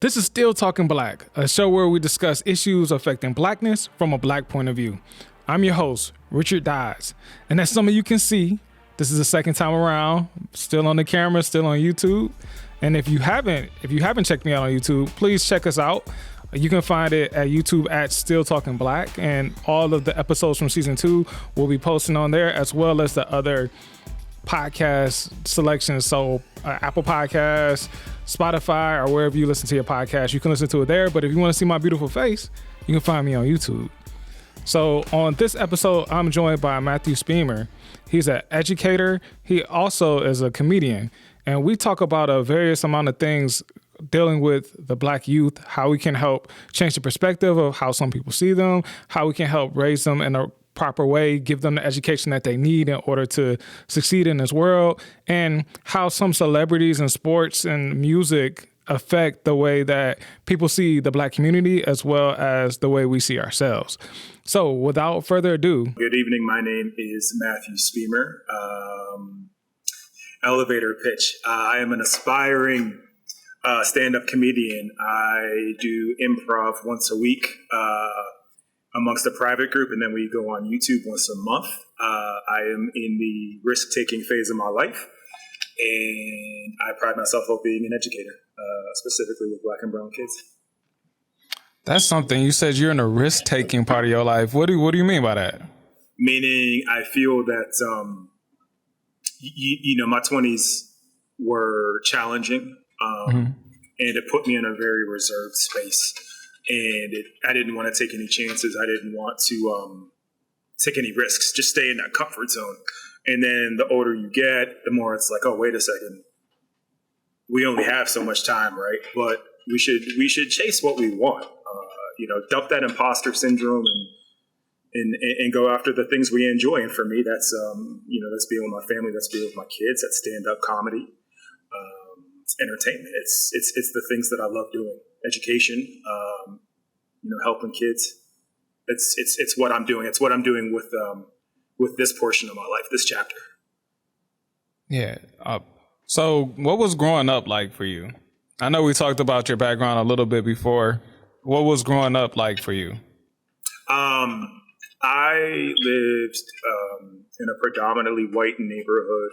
This is Still Talking Black, a show where we discuss issues affecting blackness from a black point of view. I'm your host, Richard Dodds, and as some of you can see, this is the second time around, still on the camera, still on YouTube. And if you haven't checked me out on YouTube, please check us out. You can find it at YouTube at Still Talking Black, and all of the episodes from season 2 will be posting on there, as well as the other podcast selections. So Apple Podcasts, Spotify, or wherever you listen to your podcast, you can listen to it there. But if you want to see my beautiful face, you can find me on YouTube. So on this episode, I'm joined by Matthew Speamer. He's an educator. He also is a comedian. And we talk about a various amount of things dealing with the black youth, how we can help change the perspective of how some people see them, how we can help raise them in a proper way, give them the education that they need in order to succeed in this world, and how some celebrities in sports and music affect the way that people see the black community as well as the way we see ourselves. So without further ado. Good evening. My name is Matthew Speamer. Elevator pitch. I am an aspiring stand-up comedian. I do improv once a week amongst a private group, and then we go on YouTube once a month. I am in the risk-taking phase of my life, and I pride myself on being an educator, specifically with black and brown kids. That's something. You said you're in a risk-taking part of your life. What do you mean by that? Meaning I feel that, my 20s were challenging, and it put me in a very reserved space. And I didn't want to take any chances. I didn't want to take any risks, just stay in that comfort zone. And then the older you get, the more it's like, oh, wait a second. We only have so much time, right? But we should chase what we want. Dump that imposter syndrome and go after the things we enjoy. And for me, that's that's being with my family, that's being with my kids, that's stand-up comedy, it's entertainment. It's the things that I love doing. Education, helping kids. It's what I'm doing. It's what I'm doing with this portion of my life, this chapter. Yeah. So what was growing up like for you? I know we talked about your background a little bit before. What was growing up like for you? I lived in a predominantly white neighborhood.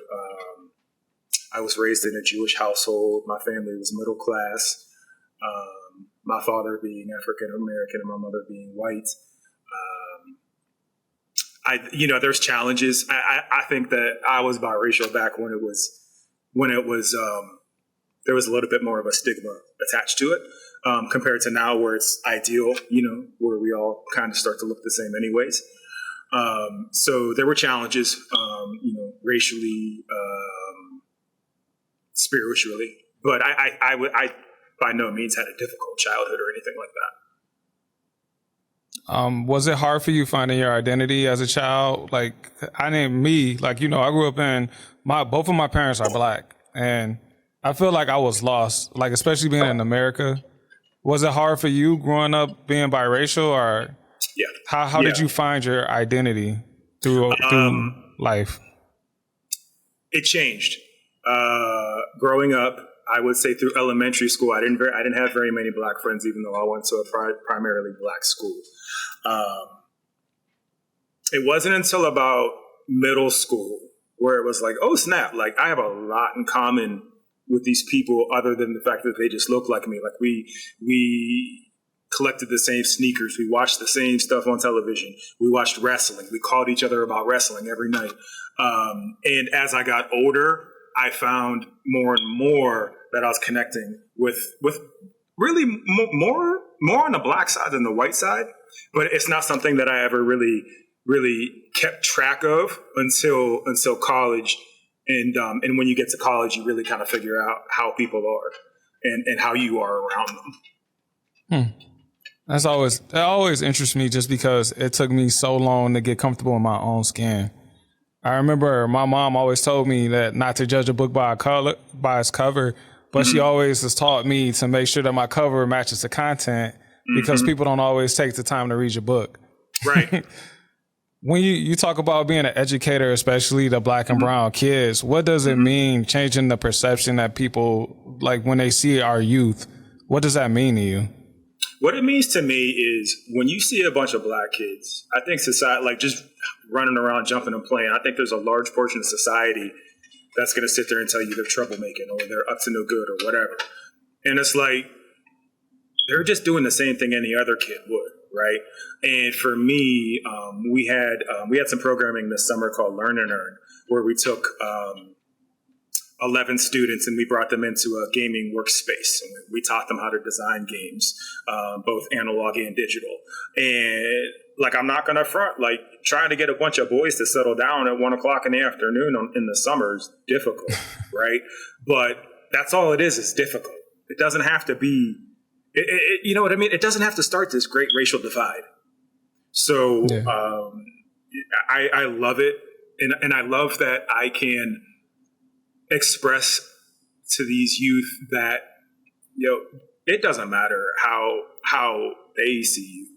I was raised in a Jewish household. My family was middle class. My father being African American and my mother being white. There's challenges. I think that I was biracial back when it was there was a little bit more of a stigma attached to it, compared to now where it's ideal, where we all kind of start to look the same anyways. So there were challenges, racially, spiritually, but I by no means had a difficult childhood or anything like that. Was it hard for you finding your identity as a child? I grew up in both of my parents are black, and I feel like I was lost, especially being in America. Was it hard for you growing up being biracial, or how did you find your identity through life? It changed. Growing up, I would say through elementary school, I didn't have very many black friends, even though I went to a primarily black school. It wasn't until about middle school where it was like, oh snap! I have a lot in common with these people, other than the fact that they just look like me. We collected the same sneakers, we watched the same stuff on television, we watched wrestling, we called each other about wrestling every night. And as I got older, I found more and more that I was connecting with really more on the black side than the white side. But it's not something that I ever really kept track of until college. And when you get to college, you really kind of figure out how people are and how you are around them. That always interests me, just because it took me so long to get comfortable in my own skin. I remember my mom always told me that not to judge a book by its cover, but she always has taught me to make sure that my cover matches the content, because people don't always take the time to read your book. Right. When you talk about being an educator, especially the black and brown kids, what does it mean changing the perception that people, when they see our youth, What does that mean to you? What it means to me is when you see a bunch of black kids, I think society, like just running around, jumping and playing, I think there's a large portion of society that's going to sit there and tell you they're troublemaking or they're up to no good or whatever. And it's like, they're just doing the same thing any other kid would, right? And for me, we had some programming this summer called Learn and Earn, where we took 11 students and we brought them into a gaming workspace. And we taught them how to design games, both analog and digital. And like, I'm not going to front, like trying to get a bunch of boys to settle down at 1 o'clock in the afternoon in the summer is difficult, right? But that's all it is difficult. It doesn't have to be, you know what I mean? It doesn't have to start this great racial divide. So yeah. I love it. And I love that I can express to these youth that, it doesn't matter how they see you.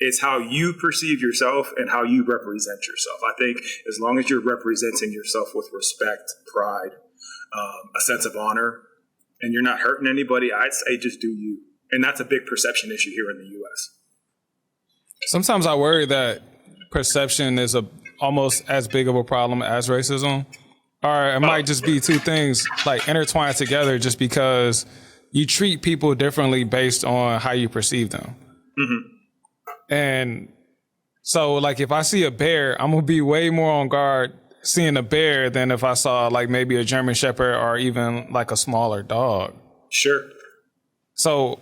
It's how you perceive yourself and how you represent yourself. I think as long as you're representing yourself with respect, pride, a sense of honor, and you're not hurting anybody, I'd say just do you. And that's a big perception issue here in the U.S. Sometimes I worry that perception is almost as big of a problem as racism. Or it might just be two things like intertwined together just because you treat people differently based on how you perceive them. Mm-hmm. And so like if I see a bear, I'm going to be way more on guard seeing a bear than if I saw like maybe a German Shepherd or even like a smaller dog. Sure. So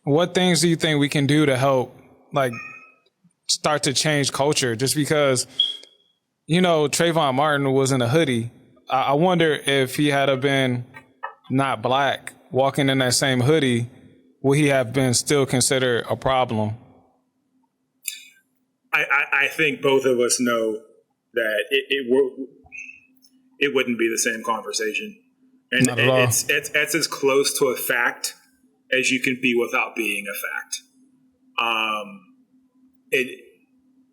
what things do you think we can do to help like start to change culture? Just because, Trayvon Martin was in a hoodie. I wonder if he had been not black, walking in that same hoodie, would he have been still considered a problem? I think both of us know that it wouldn't be the same conversation. And not at all. It's as close to a fact as you can be without being a fact.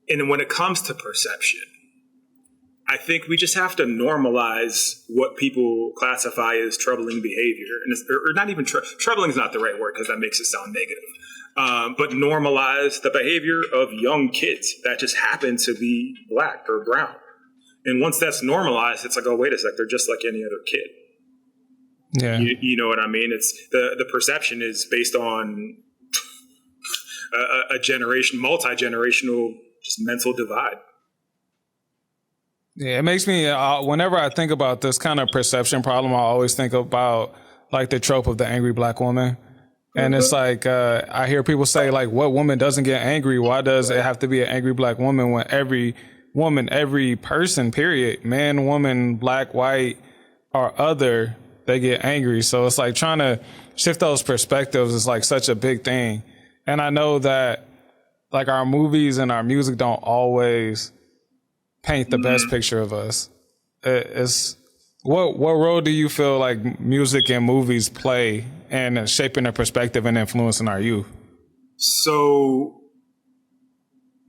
And when it comes to perception, I think we just have to normalize what people classify as troubling behavior. Or not even troubling is not the right word because that makes it sound negative. But normalize the behavior of young kids that just happen to be black or brown. And once that's normalized, it's like, oh, wait a sec, they're just like any other kid. Yeah. You know what I mean? It's the perception is based on a multi-generational just mental divide. Yeah, it makes me, whenever I think about this kind of perception problem, I always think about like the trope of the angry black woman. And it's like, I hear people say like, what woman doesn't get angry? Why does it have to be an angry black woman when every woman, every person, period, man, woman, black, white, or other, they get angry. So it's like trying to shift those perspectives is like such a big thing. And I know that like our movies and our music don't always paint the best picture of us. What role do you feel like music and movies play in shaping the perspective and influencing our youth? So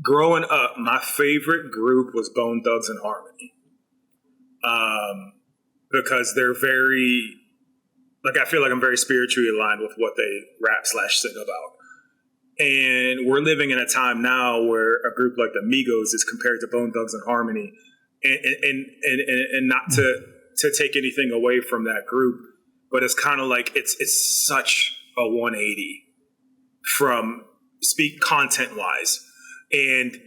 growing up, my favorite group was Bone Thugs and Harmony. Because they're very, like, I feel like I'm very spiritually aligned with what they rap/sing about. And we're living in a time now where a group like the Migos is compared to Bone Thugs and Harmony, and not to take anything away from that group, but it's kind of like it's such a 180 from content wise, and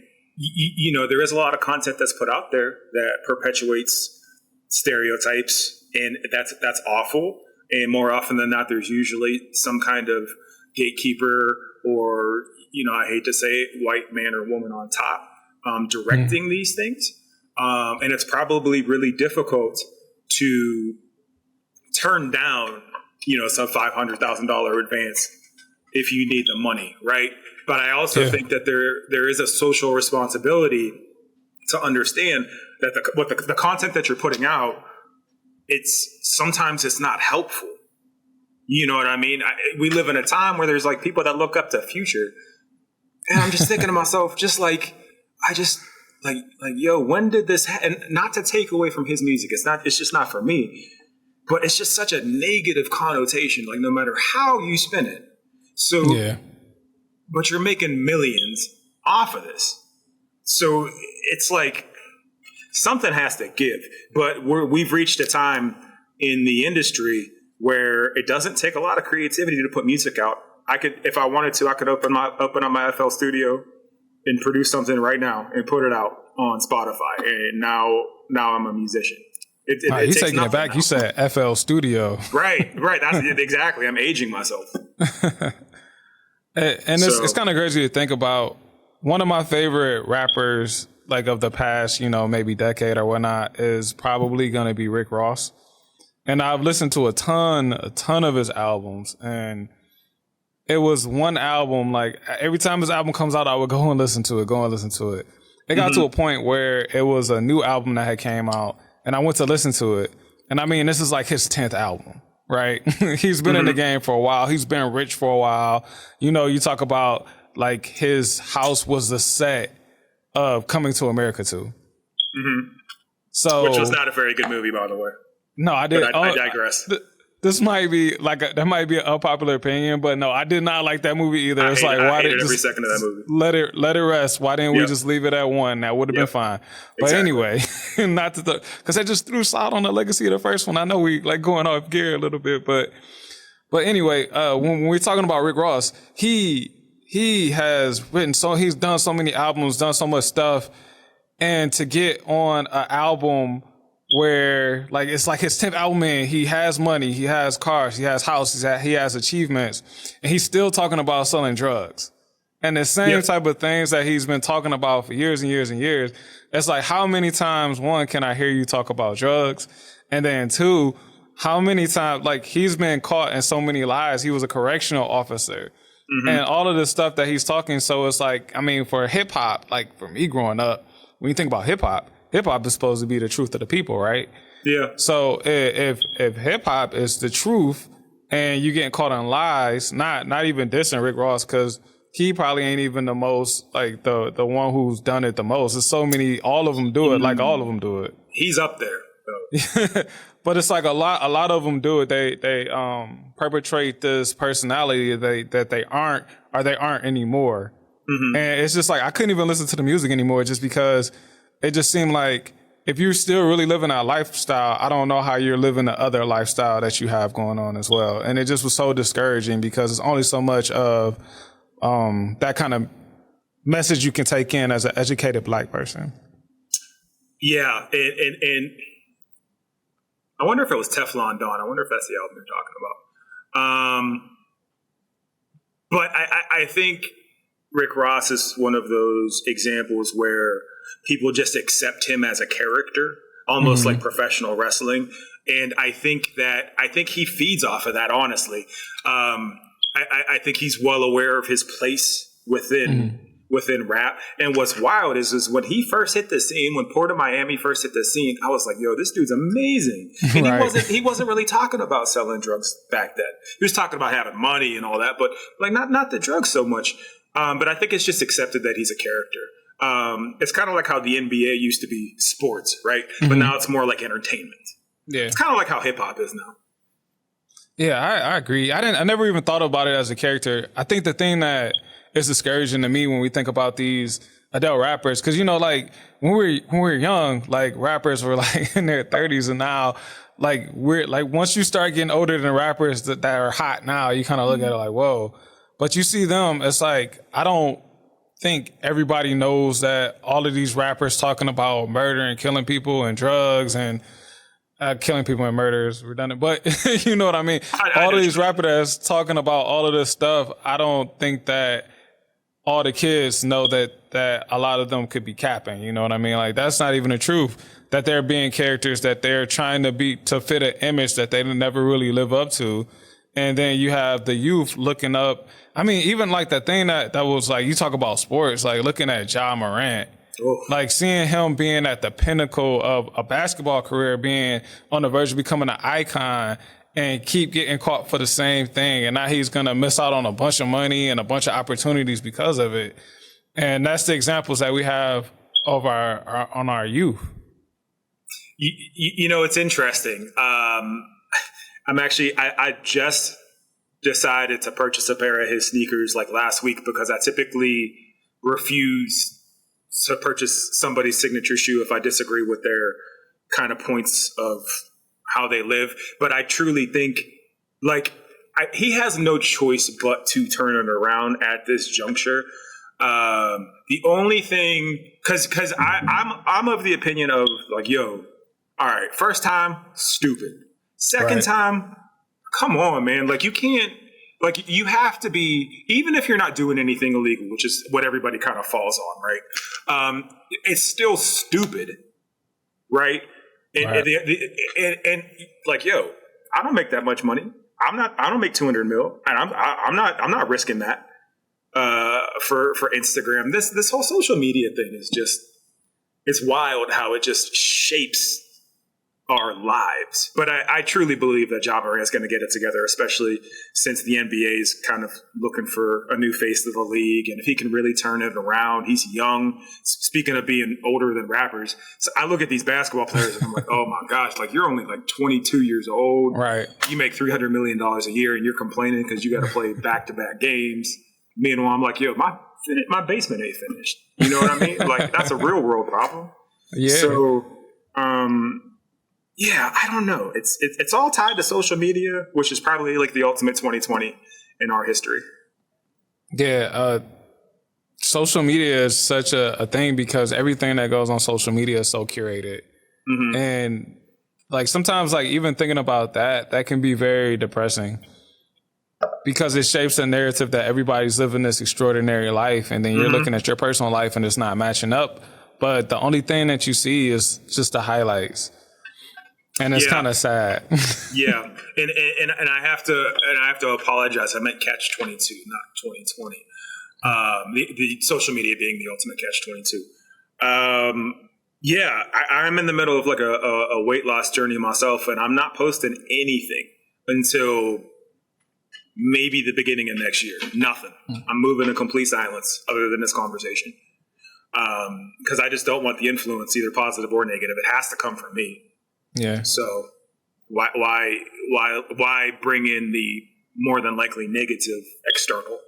there is a lot of content that's put out there that perpetuates stereotypes, and that's awful. And more often than not, there's usually some kind of gatekeeper or, I hate to say it, white man or woman on top directing these things. And it's probably really difficult to turn down, some $500,000 advance if you need the money, right? But I also think that there is a social responsibility to understand that the content that you're putting out, sometimes it's not helpful. You know what I mean? We live in a time where there's like people that look up to Future, and I'm just thinking to myself, just like, yo, when did this and not to take away from his music. It's just not for me. but it's just such a negative connotation, like no matter how you spin it. So, Yeah. but you're making millions off of this. So it's like something has to give. But we've reached a time in the industry where it doesn't take a lot of creativity to put music out. I could, if I wanted to, I could open up my FL Studio and produce something right now and put it out on Spotify. And now I'm a musician. You're taking it back. Now. You said FL Studio. Right. That's exactly. I'm aging myself. And it's kind of crazy to think about. One of my favorite rappers, like of the past, maybe decade or whatnot, is probably going to be Rick Ross. And I've listened to a ton of his albums. And it was one album, like every time his album comes out, I would go and listen to it. It got to a point where it was a new album that had came out. And I went to listen to it. And I mean, this is like his 10th album, right? He's been in the game for a while. He's been rich for a while. You talk about like his house was the set of Coming to America 2. Mm-hmm. So, which was not a very good movie, by the way. No, I did. I digress. This might be that might be an unpopular opinion, but no, I did not like that movie either. I hated every second of that movie. Let it rest. Why didn't we just leave it at one? That would have been fine. But anyway, not to because I just threw salt on the legacy of the first one. I know we like going off gear a little bit, but anyway, when we're talking about Rick Ross, he has written he's done so many albums, done so much stuff, and to get on an album where like it's like his 10th album and he has money, he has cars, he has houses, he has achievements, and he's still talking about selling drugs. And the same type of things that he's been talking about for years and years and years. It's like, how many times, one, can I hear you talk about drugs? And then two, how many times, like he's been caught in so many lies. He was a correctional officer. Mm-hmm. And all of this stuff that he's talking. So it's like, I mean, for hip hop, like for me growing up, when you think about hip hop is supposed to be the truth of the people, right? Yeah. So if hip hop is the truth and you getting caught on lies, not even dissing Rick Ross, because he probably ain't even the most, like the one who's done it the most. There's so many, all of them do it, like all of them do it. He's up there, though. But it's like a lot of them do it. They perpetrate this personality that they aren't anymore. Mm-hmm. And it's just like, I couldn't even listen to the music anymore just because it just seemed like if you're still really living that lifestyle, I don't know how you're living the other lifestyle that you have going on as well. And it just was so discouraging because it's only so much of that kind of message you can take in as an educated Black person. Yeah, and I wonder if it was Teflon Don. I wonder if that's the album you're talking about. But I think Rick Ross is one of those examples where people just accept him as a character, almost like professional wrestling. And I think he feeds off of that, honestly. I think he's well aware of his place within rap. And what's wild is when he first hit the scene, when Port of Miami first hit the scene, I was like, yo, this dude's amazing. And he wasn't really talking about selling drugs back then. He was talking about having money and all that, but like not the drugs so much. But I think it's just accepted that he's a character. It's kind of like how the NBA used to be sports, right? But now it's more like entertainment. Yeah. It's kind of like how hip hop is now. Yeah, I agree. I never even thought about it as a character. I think the thing that is discouraging to me when we think about these adult rappers, because like when we were young, like rappers were like in their 30s, and now like we're like once you start getting older than rappers that are hot now, you kind of look at it like, whoa. But you see them, it's like I don't think everybody knows that all of these rappers talking about murder and killing people and drugs and killing people and murder is redundant, but you know what I mean? All of these rappers that's talking about all of this stuff, I don't think that all the kids know that a lot of them could be capping, you know what I mean? Like, that's not even the truth, that they're being characters that they're trying to fit an image that they never really live up to. And then you have the youth looking up. I mean, even like the thing that was like, you talk about sports, like looking at Ja Morant, like seeing him being at the pinnacle of a basketball career, being on the verge of becoming an icon, and keep getting caught for the same thing. And now he's going to miss out on a bunch of money and a bunch of opportunities because of it. And that's the examples that we have of our youth. You know, it's interesting. I just decided to purchase a pair of his sneakers like last week because I typically refuse to purchase somebody's signature shoe if I disagree with their kind of points of how they live. But I truly think like he has no choice but to turn it around at this juncture. The only thing, because I'm of the opinion of like, yo, all right, first time, stupid. Second time, come on, man. Like you can't, like you have to be, even if you're not doing anything illegal, which is what everybody kind of falls on, right? It's still stupid, right? And like, yo, I don't make that much money. I don't make 200 mil, and I'm not risking that for Instagram. This whole social media thing is just, it's wild how it just shapes our lives. But I truly believe that Ja Morant is going to get it together, especially since the NBA is kind of looking for a new face of the league. And if he can really turn it around, he's young. Speaking of being older than rappers, so I look at these basketball players and I'm like, oh my gosh, like you're only like 22 years old. Right. You make $300 million a year and you're complaining because you got to play back-to-back games. Meanwhile, I'm like, yo, my basement ain't finished. You know what I mean? Like that's a real world problem. Yeah. So, yeah, I don't know. It's all tied to social media, which is probably like the ultimate 2020 in our history. Yeah, social media is such a thing because everything that goes on social media is so curated. Mm-hmm. And like sometimes like even thinking about that can be very depressing because it shapes a narrative that everybody's living this extraordinary life. And then you're looking at your personal life and it's not matching up. But the only thing that you see is just the highlights. And it's kind of sad. Yeah, and I have to apologize. I meant catch-22, not 2020. The social media being the ultimate catch-22. Yeah, I'm in the middle of like a weight loss journey myself, and I'm not posting anything until maybe the beginning of next year. Nothing. I'm moving to complete silence other than this conversation. Because I just don't want the influence, either positive or negative. It has to come from me. Yeah. So why bring in the more than likely negative external?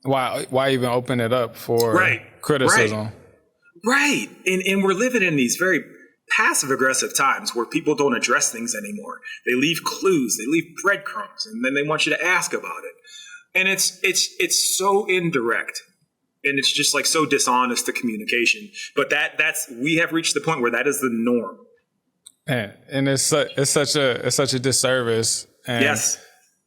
Why even open it up for criticism? Right. And we're living in these very passive aggressive times where people don't address things anymore. They leave clues, they leave breadcrumbs, and then they want you to ask about it. And it's so indirect. And it's just like so dishonest to communication. But we have reached the point where that is the norm. And it's such a disservice. And, yes.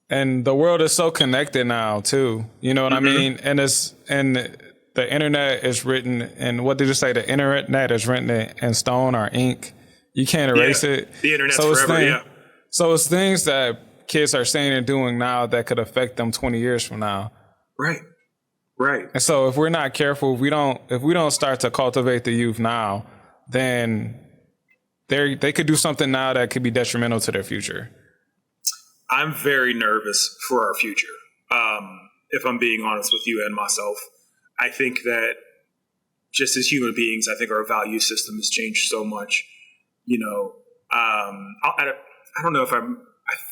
And the world is so connected now too. You know what I mean? And the internet is written, and what did you say? The internet is written in stone or ink. You can't erase it. The internet's forever. So it's things that kids are saying and doing now that could affect them 20 years from now. Right. Right. And so if we're not careful, if we don't start to cultivate the youth now, then they could do something now that could be detrimental to their future. I'm very nervous for our future. If I'm being honest with you and myself, I think that just as human beings, I think our value system has changed so much. You know, I don't know if I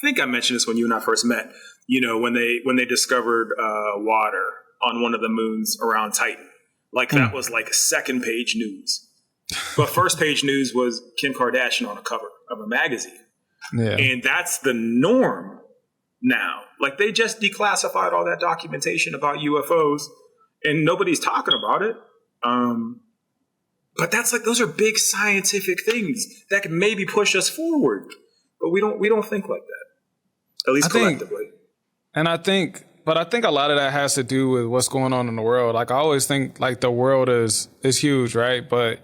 think I mentioned this when you and I first met. You know, when they discovered water on one of the moons around Titan. Like that was like second page news. But first page news was Kim Kardashian on a cover of a magazine. Yeah. And that's the norm now. Like they just declassified all that documentation about UFOs and nobody's talking about it. But that's like, those are big scientific things that can maybe push us forward. But we don't think like that, at least collectively. But I think a lot of that has to do with what's going on in the world. Like I always think like the world is huge, right? But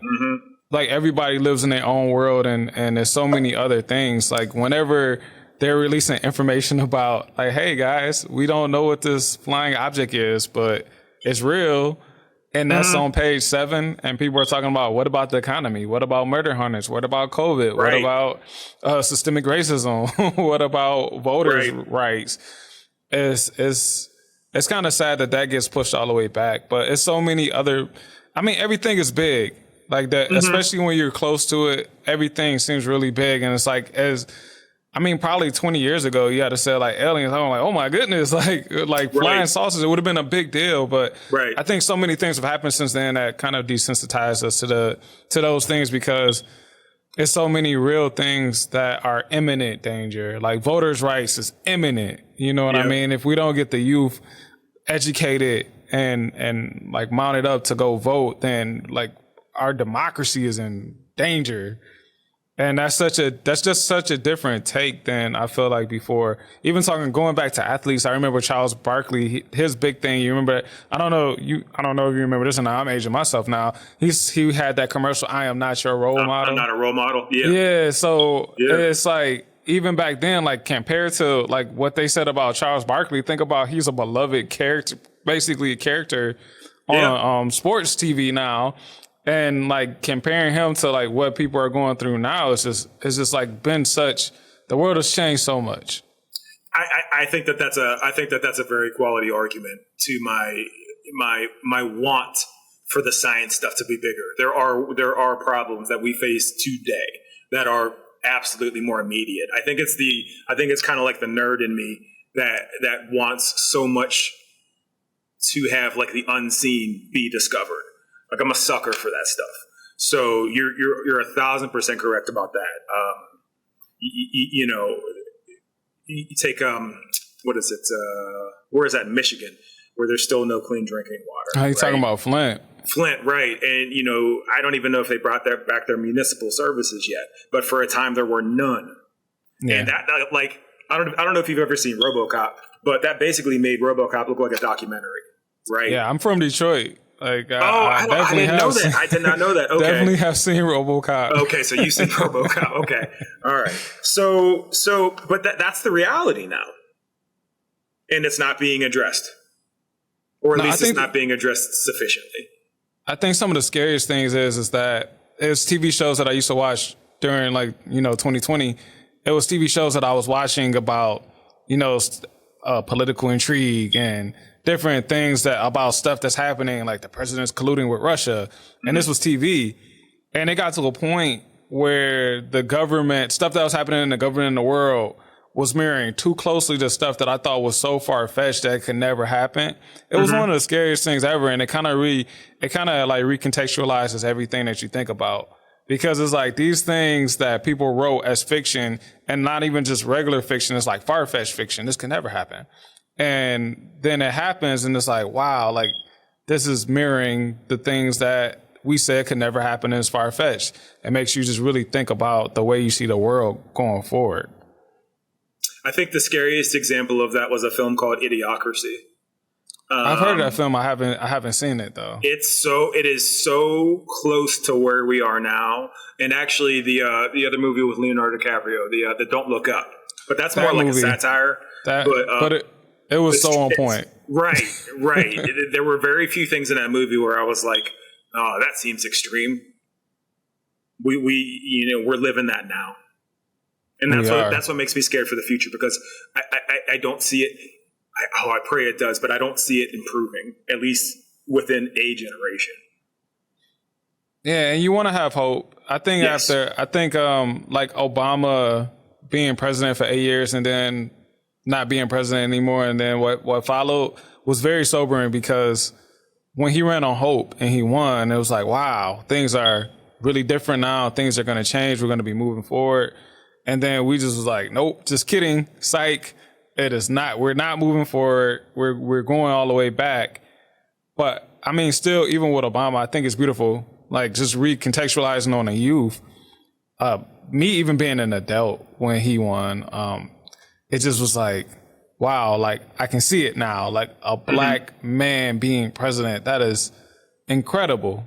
like everybody lives in their own world and there's so many other things. Like whenever they're releasing information about like, hey guys, we don't know what this flying object is, but it's real. And that's on page 7. And people are talking about, what about the economy? What about murder hunters? What about COVID? Right. What about systemic racism? What about voters' rights? It's kind of sad that gets pushed all the way back, but it's so many other, I mean, everything is big like that, especially when you're close to it, everything seems really big. And it's like, as I mean, probably 20 years ago, you had to say like aliens. I'm like, oh my goodness, like flying saucers, it would have been a big deal. But I think so many things have happened since then that kind of desensitized us to those things, because it's so many real things that are imminent danger. Like voters' rights is imminent. You know what I mean? If we don't get the youth educated and like mounted up to go vote, then like our democracy is in danger. And that's just such a different take than I feel like before. Even going back to athletes, I remember Charles Barkley, his big thing. You remember? I don't know if you remember this, or not. I'm aging myself now. He had that commercial, "I am not your role model." I'm not a role model. Yeah. Yeah. So it's like, even back then, like compared to like what they said about Charles Barkley, think about, he's a beloved character, basically a character on sports TV now. And like comparing him to like what people are going through now, it's just like been such, the world has changed so much. I think that's a very quality argument to my want for the science stuff to be bigger. There are problems that we face today that are absolutely more immediate. I think it's kind of like the nerd in me that wants so much to have like the unseen be discovered. Like, I'm a sucker for that stuff. So you're 1,000% correct about that. You know, you take what is it? Where is that, in Michigan, where there's still no clean drinking water? How you talking about Flint? Flint, right? And you know, I don't even know if they brought back their municipal services yet. But for a time, there were none. Yeah. And that, like, I don't know if you've ever seen RoboCop, but that basically made RoboCop look like a documentary, right? Yeah, I'm from Detroit. Like, I didn't know that. I did not know that. Okay. Definitely have seen RoboCop. Okay, so you've seen RoboCop. Okay, all right. So, but that's the reality now, and it's not being addressed, or at least it's not being addressed sufficiently. I think some of the scariest things is that it's TV shows that I used to watch during 2020. It was TV shows that I was watching about political intrigue and different things about stuff that's happening, like the president's colluding with Russia. And this was TV. And it got to a point where the government, stuff that was happening in the government in the world, was mirroring too closely to stuff that I thought was so far-fetched that it could never happen. It was one of the scariest things ever. And it kind of recontextualizes everything that you think about. Because it's like these things that people wrote as fiction, and not even just regular fiction, it's like far-fetched fiction. This can never happen. And then it happens, and it's like, wow, like this is mirroring the things that we said could never happen, and it's far-fetched. It makes you just really think about the way you see the world going forward. I think the scariest example of that was a film called Idiocracy. I've heard of that film. I haven't seen it though. It is so close to where we are now. And actually, the other movie with Leonardo DiCaprio, the Don't Look Up, but that's more like a satire. It was so on point. Right. There were very few things in that movie where I was like, "Oh, that seems extreme." We're living that now, and that's what makes me scared for the future, because I don't see it. I pray it does, but I don't see it improving, at least within a generation. Yeah, and you want to have hope. I think like Obama being president for 8 years and then not being president anymore, and then what followed was very sobering, because when he ran on hope and he won, it was like, wow, things are really different now. Things are going to change. We're going to be moving forward. And then we just was like, nope, just kidding. Psych. It is not. We're not moving forward. We're going all the way back. But I mean, still, even with Obama, I think it's beautiful. Like just recontextualizing on the youth. Me even being an adult when he won, it just was like, wow, like I can see it now. Like a black man being president, that is incredible.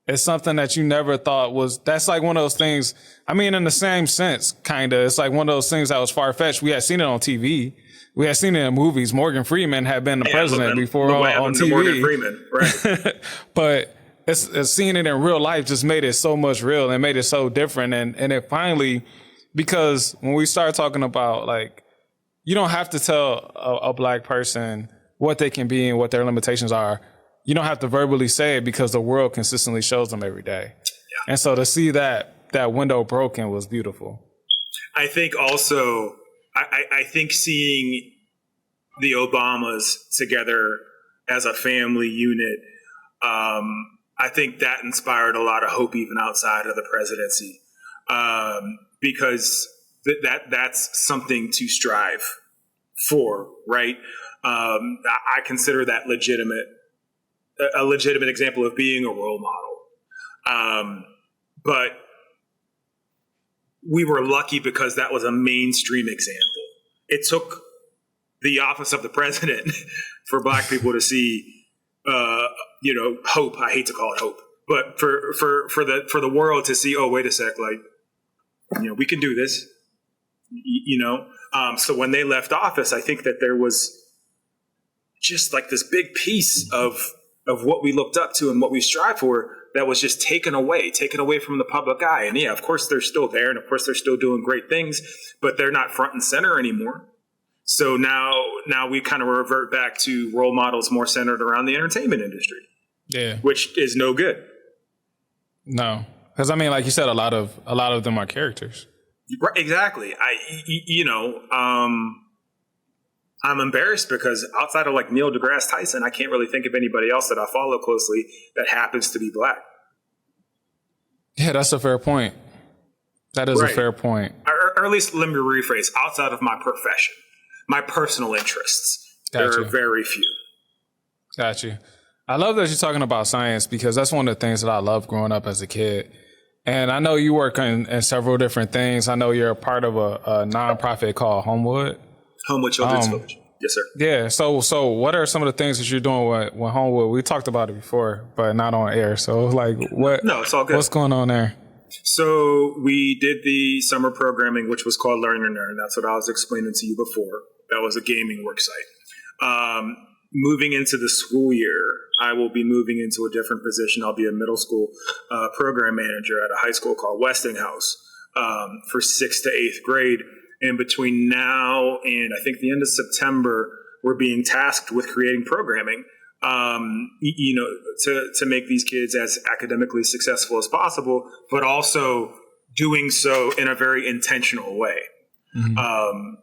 It's something that you never thought was, that's like one of those things. I mean, in the same sense, kind of, it's like one of those things that was far-fetched. We had seen it on TV. We had seen it in movies. Morgan Freeman had been the president before on TV. Morgan Freeman, right. But it's seeing it in real life just made it so much real and made it so different. And it finally, because when we start talking about like, you don't have to tell a black person what they can be and what their limitations are. You don't have to verbally say it, because the world consistently shows them every day. Yeah. And so to see that window broken was beautiful. I think also, I think seeing the Obamas together as a family unit, I think that inspired a lot of hope even outside of the presidency, because that's something to strive for, right? I consider that a legitimate example of being a role model. But we were lucky because that was a mainstream example. It took the office of the president for Black people to see, hope. I hate to call it hope, but for the world to see, oh, wait a sec, we can do this, So when they left office, I think that there was just like this big piece of what we looked up to and what we strive for that was just taken away from the public eye. And yeah, of course they're still there, and of course they're still doing great things, but they're not front and center anymore. So now we kind of revert back to role models more centered around the entertainment industry. Yeah. Which is no good. No. Because I mean, like you said, a lot of them are characters. Right, exactly. I'm embarrassed because outside of like Neil deGrasse Tyson, I can't really think of anybody else that I follow closely that happens to be Black. Yeah, that's a fair point. That is right. A fair point. Or at least let me rephrase, outside of my profession, my personal interests, there are very few. Got you. I love that you're talking about science because that's one of the things that I loved growing up as a kid. And I know you work in several different things. I know you're a part of a nonprofit called Homewood. Homewood Children's Village. Yes, sir. Yeah. So what are some of the things that you're doing with Homewood? We talked about it before, but not on air. So what? No, it's all good. What's going on there? So we did the summer programming, which was called Learn and Earn. That's what I was explaining to you before. That was a gaming work site. Moving into the school year, I will be moving into a different position. I'll be a middle school program manager at a high school called Westinghouse for 6th to 8th grade. And between now and I think the end of September, we're being tasked with creating programming, to make these kids as academically successful as possible, but also doing so in a very intentional way. Mm-hmm.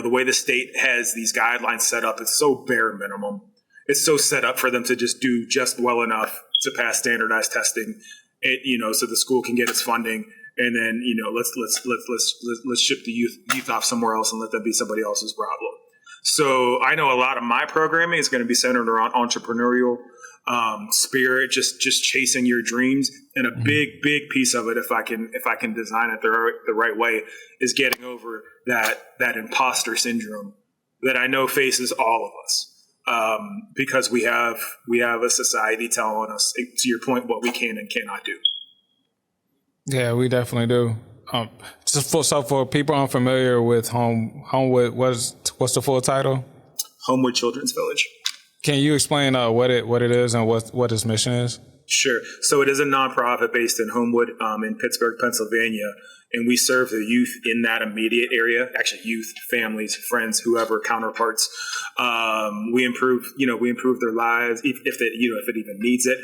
The way the state has these guidelines set up, it's so bare minimum. It's so set up for them to just do just well enough to pass standardized testing, so the school can get its funding. And then, let's ship the youth off somewhere else and let that be somebody else's problem. So I know a lot of my programming is going to be centered around entrepreneurial spirit, just chasing your dreams. And a big piece of it, if I can design it the right way, is getting over that imposter syndrome that I know faces all of us, because we have a society telling us, to your point, what we can and cannot do. Yeah, we definitely do. So for people unfamiliar with Homewood, what's the full title? Homewood Children's Village. Can you explain what it is and what its mission is? Sure. So it is a nonprofit based in Homewood, in Pittsburgh, Pennsylvania, and we serve the youth in that immediate area. Actually, youth, families, friends, whoever, counterparts. We improve their lives if it even needs it.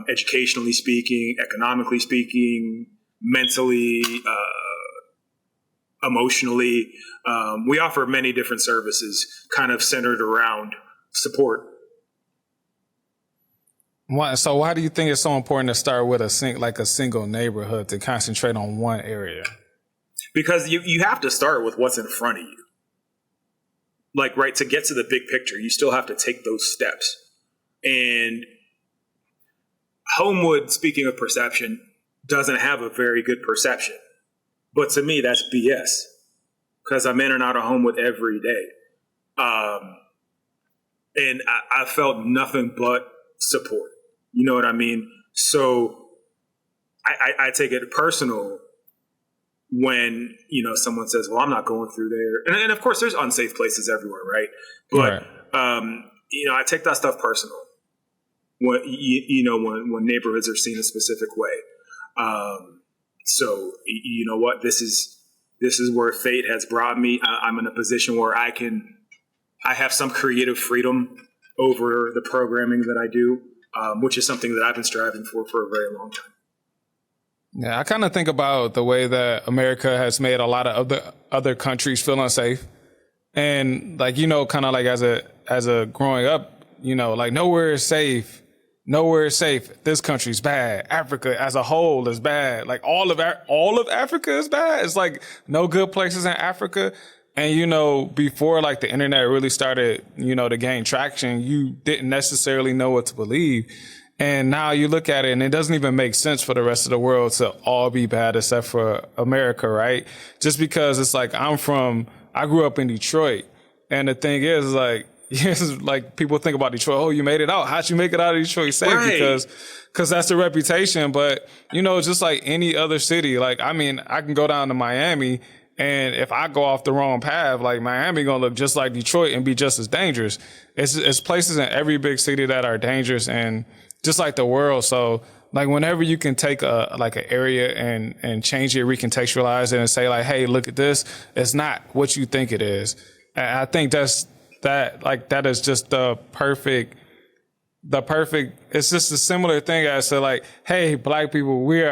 Educationally speaking, economically speaking, mentally, emotionally. We offer many different services, kind of centered around support. So why do you think it's so important to start with a single neighborhood to concentrate on one area? Because you have to start with what's in front of you. To get to the big picture, you still have to take those steps. And Homewood, speaking of perception, doesn't have a very good perception. But to me, that's BS, because I'm in and out of Homewood every day. And I felt nothing but support. You know what I mean? So I take it personal when, someone says, well, I'm not going through there. And of course, there's unsafe places everywhere, right? But, right. I take that stuff personal when neighborhoods are seen a specific way. So you know what? This is where fate has brought me. I'm in a position where I have some creative freedom over the programming that I do, which is something that I've been striving for a very long time. Yeah, I kind of think about the way that America has made a lot of other countries feel unsafe. And like, kind of like as a growing up, like nowhere is safe. Nowhere is safe. This country's bad. Africa as a whole is bad. Like all of Africa is bad. It's like no good places in Africa. And, before like the internet really started, to gain traction, you didn't necessarily know what to believe. And now you look at it and it doesn't even make sense for the rest of the world to all be bad except for America, right? Just because it's like I grew up in Detroit. And the thing is like, like people think about Detroit. Oh, you made it out. How'd you make it out of Detroit safe? Right. Because that's the reputation. But, just like any other city, like, I mean, I can go down to Miami and if I go off the wrong path, like Miami gonna look just like Detroit and be just as dangerous. It's places in every big city that are dangerous and just like the world. So like whenever you can take an area and change it, recontextualize it and say like, hey, look at this. It's not what you think it is. And I think that is just the perfect, it's just a similar thing as to like, hey, Black people, we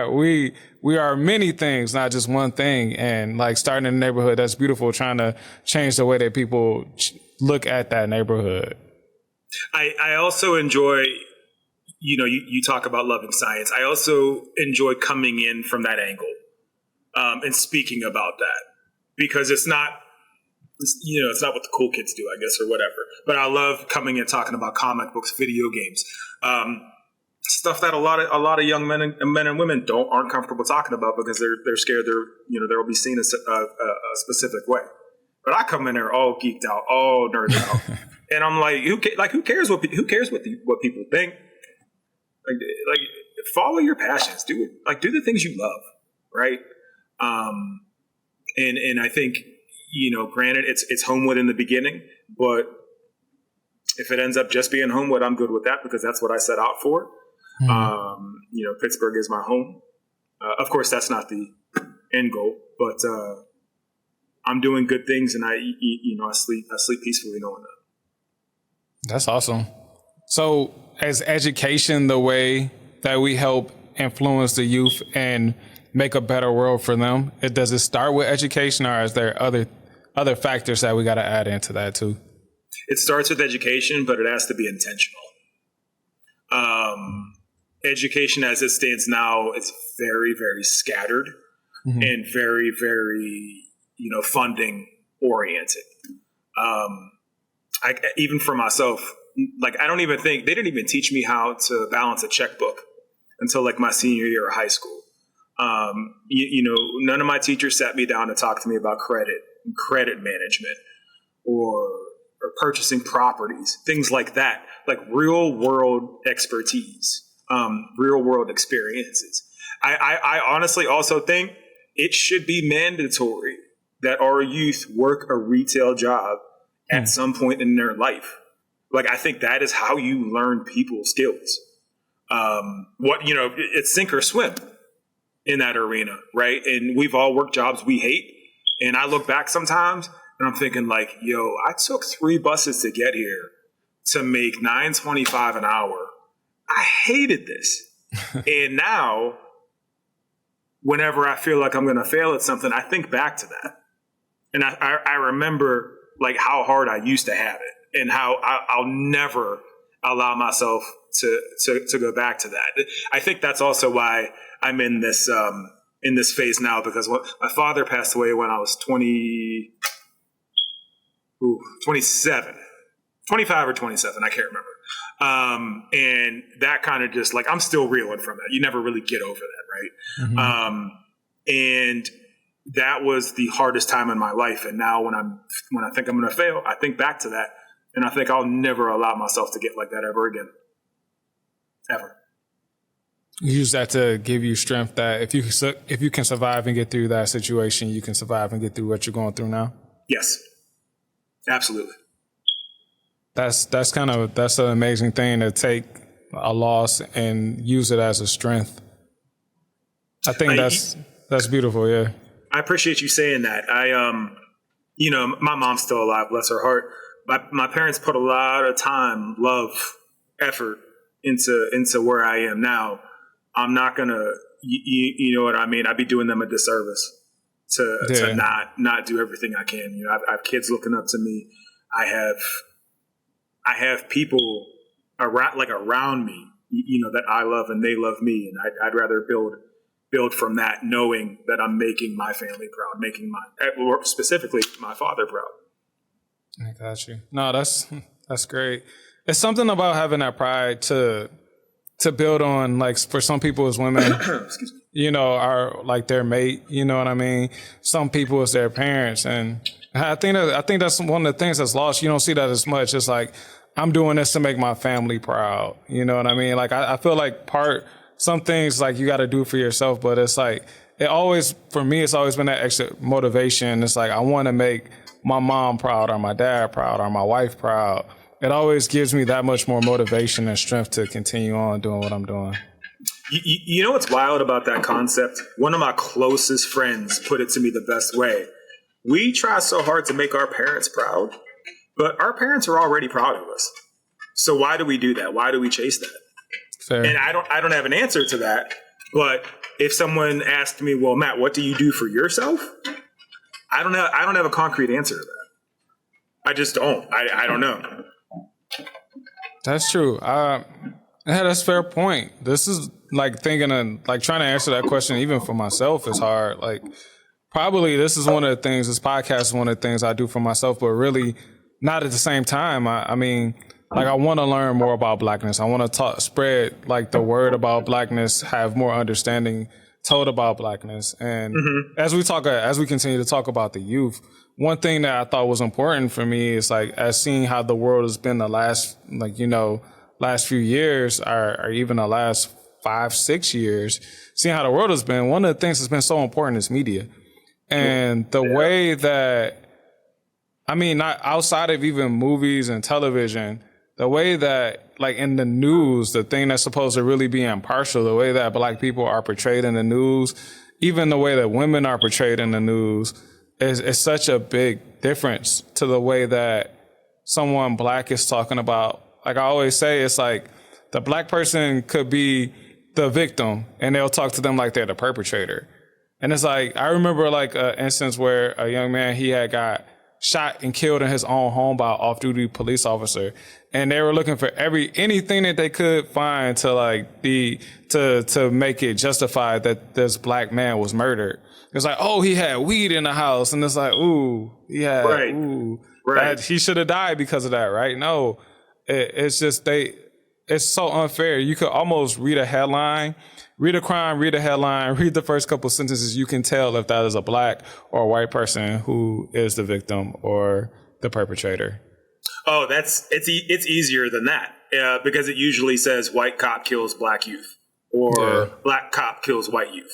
are many things, not just one thing. And like starting in a neighborhood that's beautiful, trying to change the way that people look at that neighborhood. I also enjoy, you talk about loving science. I also enjoy coming in from that angle and speaking about that because it's not what the cool kids do, I guess, or whatever. But I love coming in talking about comic books, video games, stuff that a lot of young men and women aren't comfortable talking about because they're scared they'll be seen as a specific way. But I come in there all geeked out, all nerded out, and I'm like, who cares what people think? Like follow your passions, do the things you love, right? And I think. Granted, it's Homewood in the beginning, but if it ends up just being Homewood, I'm good with that because that's what I set out for. Mm-hmm. Pittsburgh is my home. Of course, that's not the end goal, but I'm doing good things, and I sleep peacefully knowing that. That's awesome. So, is education the way that we help influence the youth and make a better world for them? Does it start with education, or is there other factors that we got to add into that too? It starts with education, but it has to be intentional. Education as it stands now is very, very scattered mm-hmm. and very, very, funding oriented. Even for myself, like I don't even think they didn't even teach me how to balance a checkbook until like my senior year of high school. None of my teachers sat me down to talk to me about credit management or purchasing properties, things like that, like real world expertise, real world experiences. I honestly also think it should be mandatory that our youth work a retail job at some point in their life. Like, I think that is how you learn people skills. It's sink or swim in that arena, right? And we've all worked jobs we hate. And I look back sometimes and I'm thinking like, I took 3 buses to get here to make $9.25 an hour. I hated this. And now, whenever I feel like I'm going to fail at something, I think back to that. And I remember like how hard I used to have it and how I'll never allow myself to go back to that. I think that's also why I'm in this phase now, because my father passed away when I was 27, 25 or 27. I can't remember. And that kind of just like, I'm still reeling from that. You never really get over that. Right. Mm-hmm. And that was the hardest time in my life. And now when I think I'm going to fail, I think back to that. And I think I'll never allow myself to get like that ever again. Ever. You use that to give you strength that if you can survive and get through that situation, you can survive and get through what you're going through now. Yes, absolutely. That's an amazing thing to take a loss and use it as a strength. I think that's beautiful. Yeah. I appreciate you saying that. My mom's still alive, bless her heart. My parents put a lot of time, love, effort into where I am now. I'm not gonna you know what I mean? I'd be doing them a disservice to not do everything I can. You know, I have kids looking up to me. I have people around me, you know, that I love and they love me, and I'd rather build from that, knowing that I'm making my family proud, making or specifically my father proud. I got you. No, that's great. It's something about having that pride to build on, like for some people as women, you know, are like their mate, you know what I mean? Some people as their parents. And I think that's one of the things that's lost. You don't see that as much. It's like, I'm doing this to make my family proud. You know what I mean? Like, I feel like some things like you got to do for yourself, but it's like, for me, it's always been that extra motivation. It's like, I want to make my mom proud or my dad proud or my wife proud. It always gives me that much more motivation and strength to continue on doing what I'm doing. You know what's wild about that concept? One of my closest friends put it to me the best way. We try so hard to make our parents proud, but our parents are already proud of us. So why do we do that? Why do we chase that? Fair. And I don't have an answer to that. But if someone asked me, well, Matt, what do you do for yourself? I don't have a concrete answer to that. I just don't. I don't know. That's true. Yeah, that's a fair point. This is like thinking and like trying to answer that question even for myself is hard. Like probably this is one of the things, this podcast is one of the things I do for myself, but really not at the same time. I mean, like I want to learn more about Blackness. I want to spread like the word about Blackness, have more understanding told about Blackness. And as we continue to talk about the youth, one thing that I thought was important for me is like, as seeing how the world has been the last few years or even the last 5-6 years, seeing how the world has been, one of the things that's been so important is media. And the way that, I mean, not outside of even movies and television, the way that like in the news, the thing that's supposed to really be impartial, the way that Black people are portrayed in the news, even the way that women are portrayed in the news, is such a big difference to the way that someone Black is talking about. Like I always say, it's like the Black person could be the victim and they'll talk to them like they're the perpetrator. And it's like, I remember like an instance where a young man, he had got shot and killed in his own home by an off-duty police officer. And they were looking for anything that they could find to like to make it justified that this Black man was murdered. It's like, oh, he had weed in the house. And it's like, ooh, he had, right. He should have died because of that, right? No, it's just, it's so unfair. You could almost read a headline, read a crime, read a headline, read the first couple sentences. You can tell if that is a Black or a white person who is the victim or the perpetrator. Oh, it's easier than that because it usually says white cop kills Black youth or Black cop kills white youth.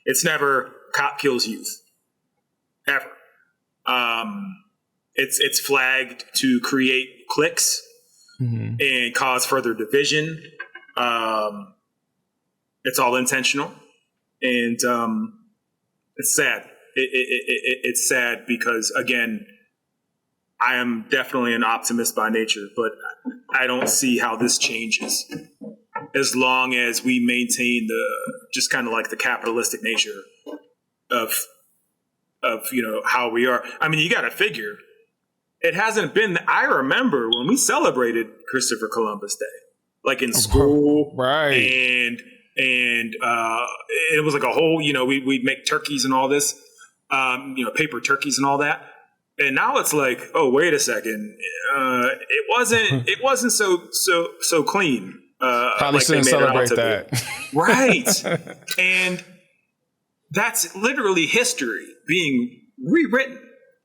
It's never cop kills youth, ever. It's flagged to create cliques and cause further division. It's all intentional, and it's sad. It's sad because, again, I am definitely an optimist by nature, but I don't see how this changes as long as we maintain just kind of like the capitalistic nature of how we are. I mean, you got to figure it hasn't been. I remember when we celebrated Christopher Columbus Day, like in school, right? And it was like a whole, we'd make turkeys and all this, paper turkeys and all that. And now it's like, oh, wait a second, it wasn't so clean. Probably like shouldn't celebrate that, right? And that's literally history being rewritten,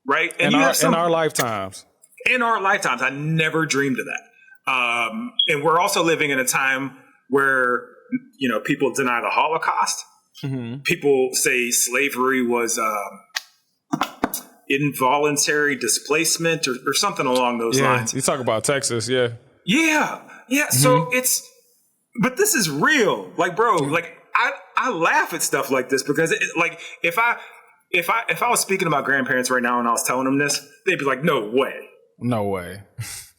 right? And in our lifetimes. In our lifetimes, I never dreamed of that. And we're also living in a time where people deny the Holocaust. People say slavery was involuntary displacement or something along those lines. You talk about Texas, yeah. So but this is real. Like, bro, like I laugh at stuff like this because if I was speaking to my grandparents right now and I was telling them this, they'd be like, no way. No way.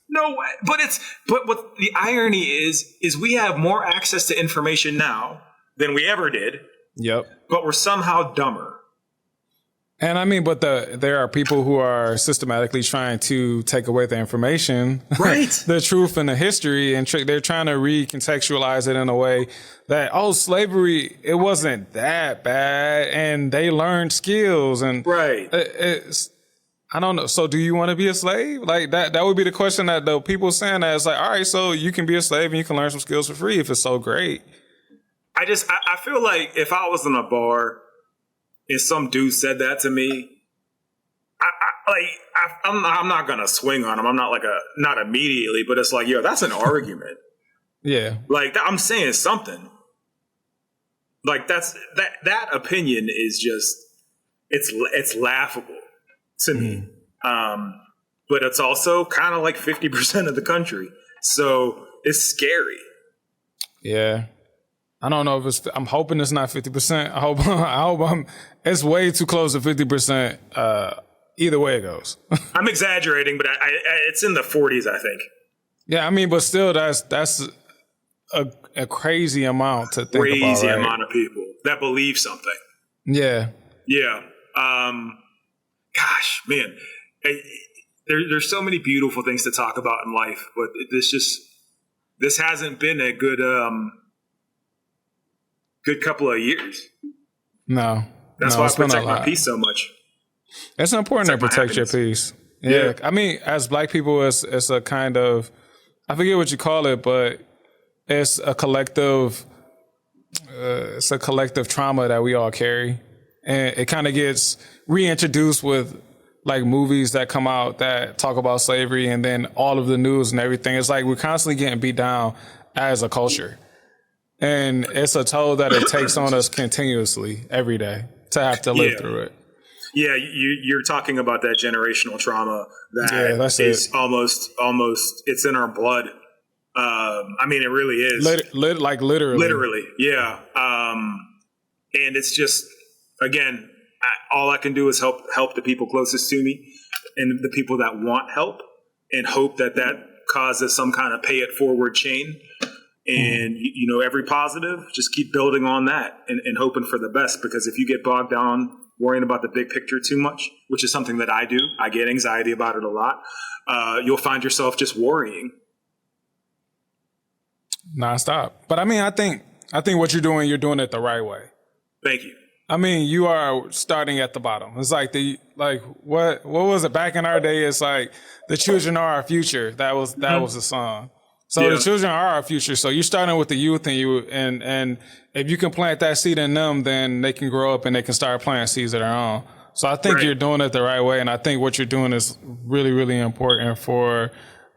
No way. But what the irony is we have more access to information now than we ever did. Yep. But we're somehow dumber. And I mean, but there are people who are systematically trying to take away the information, right? The truth and the history, and they're trying to recontextualize it in a way that, slavery, it wasn't that bad, and they learned skills, and right. I don't know. So do you want to be a slave? Like that would be the question that the people saying that. It's like, all right, so you can be a slave and you can learn some skills for free if it's so great. I feel like if I was in a bar and some dude said that to me, I'm not gonna swing on him. I'm not not immediately, but it's like, yo, that's an argument. Yeah. Like I'm saying something. Like that opinion is just it's laughable to me. But it's also kind of like 50% of the country. So it's scary. Yeah. I don't know if I'm hoping it's not 50%. I hope it's way too close to 50%. Either way it goes. I'm exaggerating, but it's in the 40s, I think. Yeah, I mean, but still, that's a crazy amount to think about. Crazy amount of people that believe something. Yeah. Yeah. Gosh, man, there's so many beautiful things to talk about in life, but this hasn't been a good couple of years. No. That's why I protect my peace so much. It's important to protect your peace. Yeah. I mean, as Black people, it's a kind of, I forget what you call it, but it's a collective trauma that we all carry. And it kind of gets reintroduced with like movies that come out that talk about slavery, and then all of the news and everything. It's like we're constantly getting beat down as a culture. And it's a toll that it takes on us continuously every day to have to live through it. Yeah, you're talking about that generational trauma that is almost it's in our blood. I mean, it really is. Literally. Literally, yeah. And it's just, again, all I can do is help the people closest to me and the people that want help, and hope that causes some kind of pay it forward chain. And, every positive, just keep building on that and hoping for the best. Because if you get bogged down worrying about the big picture too much, which is something that I do, I get anxiety about it a lot, you'll find yourself just worrying. Nonstop. But I mean, I think what you're doing it the right way. Thank you. I mean, you are starting at the bottom. It's like what was it back in our day? It's like the children are our future. That was the song. So the children are our future. So you're starting with the youth in you, and if you can plant that seed in them, then they can grow up and they can start planting seeds of their own. So I think you're doing it the right way, and I think what you're doing is really, really important for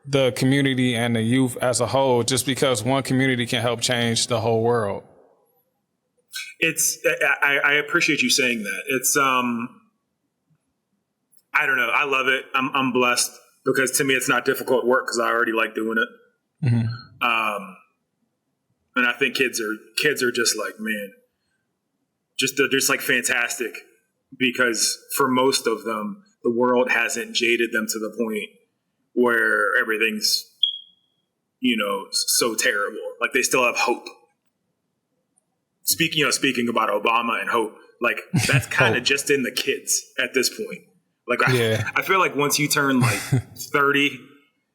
the community and the youth as a whole, just because one community can help change the whole world. I appreciate you saying that. It's I don't know. I love it. I'm blessed because to me it's not difficult work because I already like doing it. Mm-hmm. And I think kids are just like, man, they're just like fantastic, because for most of them, the world hasn't jaded them to the point where everything's, so terrible. Like they still have hope. Speaking about Obama and hope, like that's kind of just in the kids at this point. Like I feel like once you turn like 30,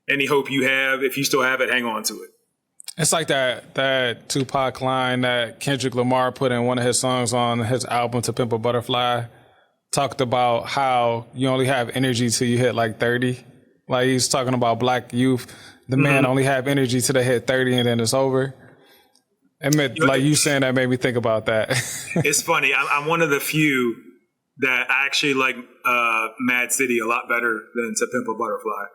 any hope you have, if you still have it, hang on to it. It's like that Tupac line that Kendrick Lamar put in one of his songs on his album To Pimp a Butterfly, talked about how you only have energy till you hit like 30. Like he's talking about Black youth. The man only have energy till they hit 30 and then it's over. And like you saying that made me think about that. It's funny. I'm one of the few that I actually like Mad City a lot better than To Pimp a Butterfly.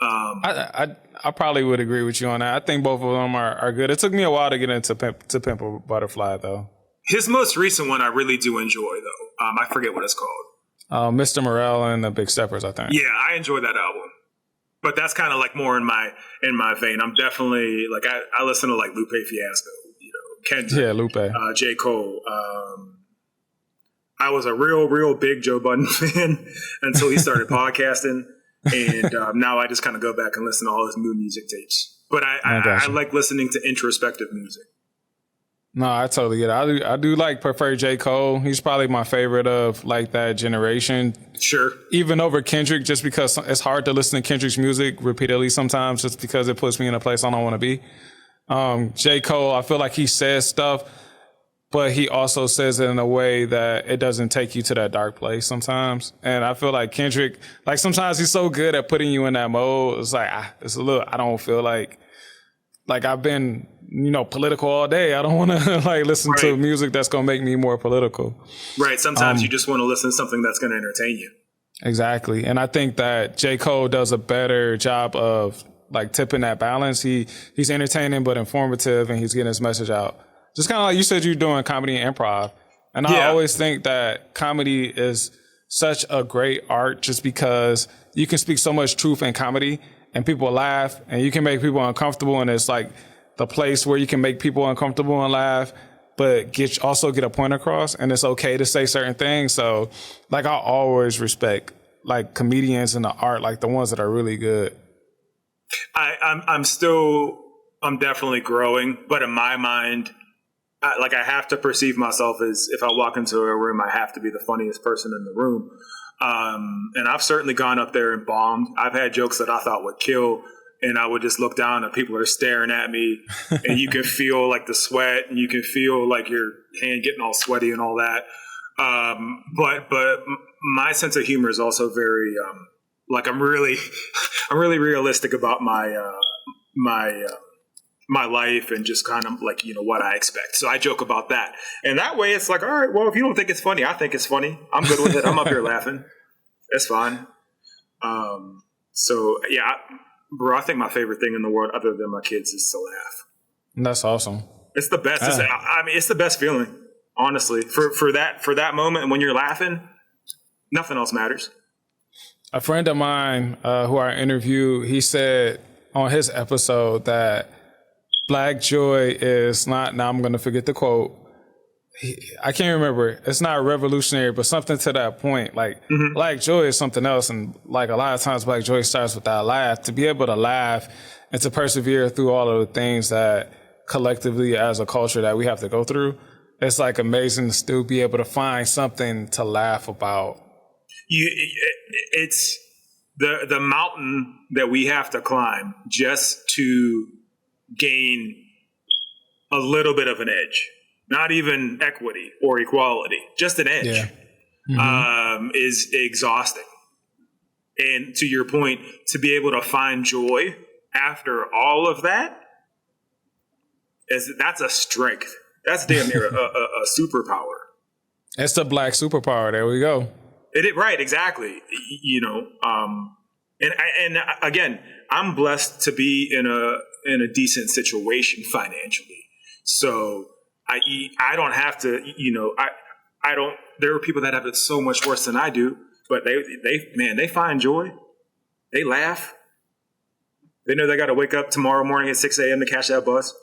I probably would agree with you on that. I think both of them are good. It took me a while to get into To Pimp a Butterfly, though. His most recent one I really do enjoy, though. I forget what it's called. Mr. Morale and the Big Steppers, I think. Yeah, I enjoy that album. But that's kind of like more in my vein. I'm definitely like I listen to like Lupe Fiasco, Kendrick, Lupe, J. Cole. I was a real big Joe Budden fan until he started podcasting. And now I just kind of go back and listen to all his new music tapes. But I like listening to introspective music. No, I totally get it. I do like prefer J. Cole. He's probably my favorite of like that generation. Sure. Even over Kendrick, just because it's hard to listen to Kendrick's music repeatedly sometimes, just because it puts me in a place I don't want to be. J. Cole, I feel like he says stuff, but he also says it in a way that it doesn't take you to that dark place sometimes. And I feel like Kendrick, like sometimes he's so good at putting you in that mode. It's like, it's a little, I don't feel like I've been, political all day. I don't want to like listen to music that's going to make me more political. Right. Sometimes you just want to listen to something that's going to entertain you. Exactly. And I think that J. Cole does a better job of like tipping that balance. He's entertaining, but informative, and he's getting his message out. Just kind of like you said, you're doing comedy and improv. And I always think that comedy is such a great art just because you can speak so much truth in comedy and people laugh, and you can make people uncomfortable. And it's like the place where you can make people uncomfortable and laugh, but also get a point across. And it's okay to say certain things. So like I always respect like comedians in the art, like the ones that are really good. I'm definitely growing, but in my mind, I have to perceive myself as if I walk into a room, I have to be the funniest person in the room. And I've certainly gone up there and bombed. I've had jokes that I thought would kill, and I would just look down and people are staring at me, and you can feel like the sweat, and you can feel like your hand getting all sweaty and all that. But my sense of humor is also very, I'm really realistic about my life and just kind of like, what I expect. So I joke about that. And that way it's like, all right, well, if you don't think it's funny, I think it's funny. I'm good with it. I'm up here laughing. It's fine. So yeah, bro, I think my favorite thing in the world other than my kids is to laugh. That's awesome. It's the best. It's the best feeling, honestly, for that moment. And when you're laughing, nothing else matters. A friend of mine who I interviewed, he said on his episode that Black joy is not, now I'm going to forget the quote. I can't remember. It's not revolutionary, but something to that point. Like Black joy is something else. And like a lot of times Black joy starts with that laugh. To be able to laugh and to persevere through all of the things that collectively as a culture that we have to go through, it's like amazing to still be able to find something to laugh about. It's the mountain that we have to climb just to gain a little bit of an edge, not even equity or equality, just an edge, is exhausting. And to your point, to be able to find joy after all of that, that's a strength. That's damn near a superpower. It's the Black superpower. There we go. Right, exactly. And again, I'm blessed to be in a decent situation financially. So I don't have to, I don't, there are people that have it so much worse than I do, but they find joy. They laugh. They know they got to wake up tomorrow morning at 6 a.m. to catch that bus,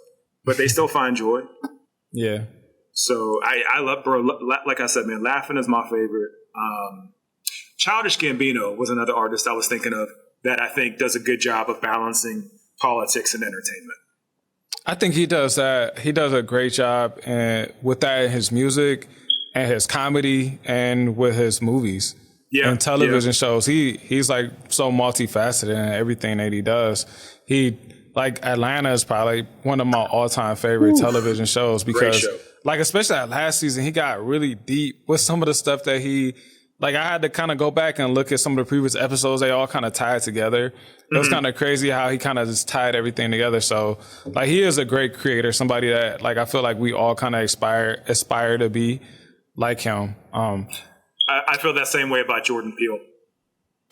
but they still find joy. Yeah. So I love, bro, like I said, man, laughing is my favorite. Childish Gambino was another artist I was thinking of that I think does a good job of balancing politics and entertainment. I think he does that. He does a great job with that in his music and his comedy and with his movies and television shows. He's like so multifaceted in everything that he does. Like Atlanta is probably one of my all-time favorite television shows because like especially that last season, he got really deep with some of the stuff that I had to kind of go back and look at some of the previous episodes. They all kind of tied together. It was kind of crazy how he kind of just tied everything together. So like he is a great creator, somebody that like I feel like we all kind of aspire to be like him. I feel that same way about Jordan Peele.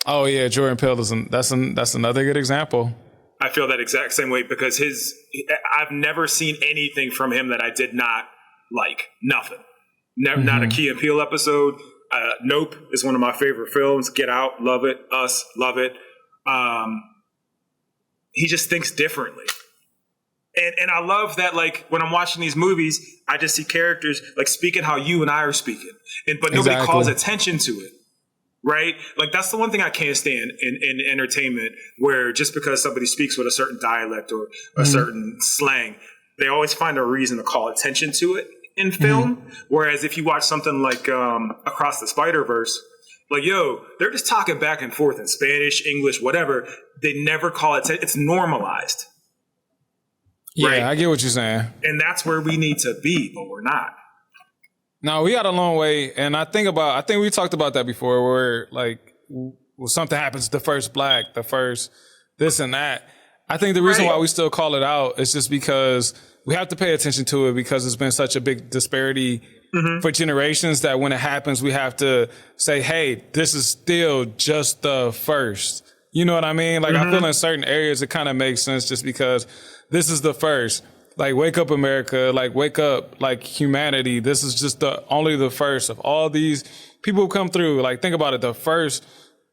Oh yeah, Jordan Peele that's another good example. I feel that exact same way because I've never seen anything from him that I did not like. Nothing. Never, not a Key and Peele episode. Nope is one of my favorite films. Get Out, love it. Us, love it. He just thinks differently. And I love that, like, when I'm watching these movies, I just see characters, like, speaking how you and I are speaking. But nobody calls attention to it, right? Like, that's the one thing I can't stand in entertainment, where just because somebody speaks with a certain dialect or a certain slang, they always find a reason to call attention to it in film. Whereas if you watch something like Across the Spider-Verse, like, yo, they're just talking back and forth in Spanish, English, whatever. They never call it. It's normalized. Yeah, right? I get what you're saying. And that's where we need to be, but we're not. No, we got a long way. And I think we talked about that before, where like when something happens, the first black, the first this and that. I think the reason why we still call it out is just because we have to pay attention to it, because it's been such a big disparity for generations that when it happens, we have to say, hey, this is still just the first. You know what I mean? Like, I feel in certain areas it kind of makes sense just because this is the first. Like, wake up, America. Like, wake up, like, humanity. This is just only the first of all these people who come through. Like, think about it. The first,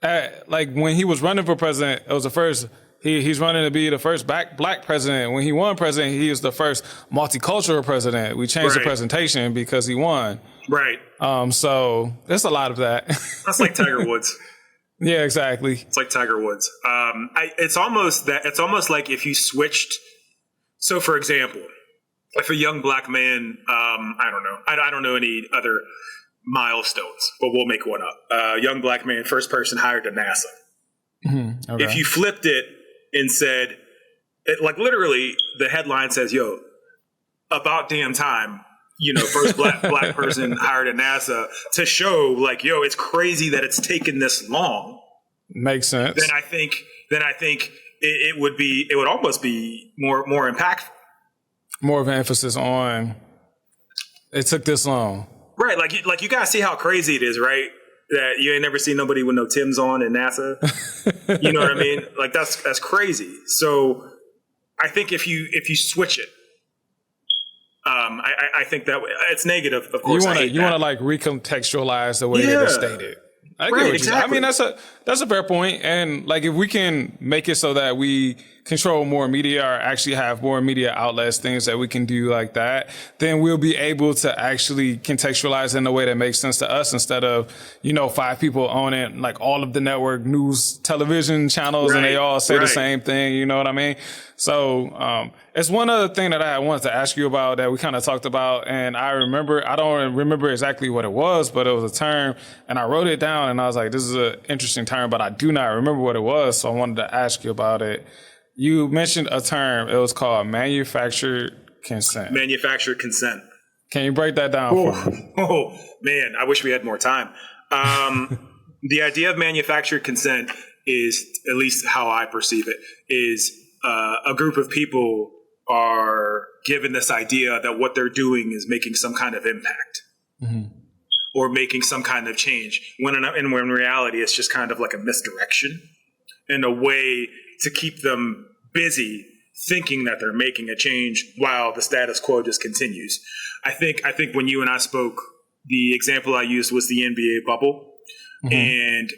like, when he was running for president, it was the first. He's running to be the first black president. When he won president, he was the first multicultural president. We changed the presentation because he won. Right. So there's a lot of that. That's like Tiger Woods. Yeah, exactly. It's like Tiger Woods. It's almost like if you switched. So, for example, if a young black man, I don't know. I don't know any other milestones, but we'll make one up. Young black man, first person hired to NASA. Okay. If you flipped it and said, like, literally, the headline says, yo, about damn time, you know, first black person hired at NASA, to show, like, yo, it's crazy that it's taken this long. Makes sense. Then I think it would almost be more impactful. More of an emphasis on it took this long. Right. Like you guys see how crazy it is, right? That you ain't never seen nobody with no Timbs on in NASA. You know what I mean? Like, that's crazy. So I think if you switch it, I think that it's negative. Of course, you want to like recontextualize the way that it's stated. I get what exactly. I mean, that's a fair point. And like, if we can make it so that we control more media or actually have more media outlets, things that we can do like that, then we'll be able to actually contextualize in a way that makes sense to us, instead of, you know, 5 people own it, like all of the network news television channels, and they all say the same thing. You know what I mean? So, it's one other thing that I wanted to ask you about that we kind of talked about, and I don't remember exactly what it was, but it was a term, and I wrote it down, and I was like, this is an interesting term, but I do not remember what it was, so I wanted to ask you about it. You mentioned a term. It was called manufactured consent. Manufactured consent. Can you break that down for me? Oh, man, I wish we had more time. The idea of manufactured consent is, at least how I perceive it, is a group of people are given this idea that what they're doing is making some kind of impact or making some kind of change, when in reality it's just kind of like a misdirection and a way to keep them busy thinking that they're making a change while the status quo just continues. I think when you and I spoke, the example I used was the NBA bubble. And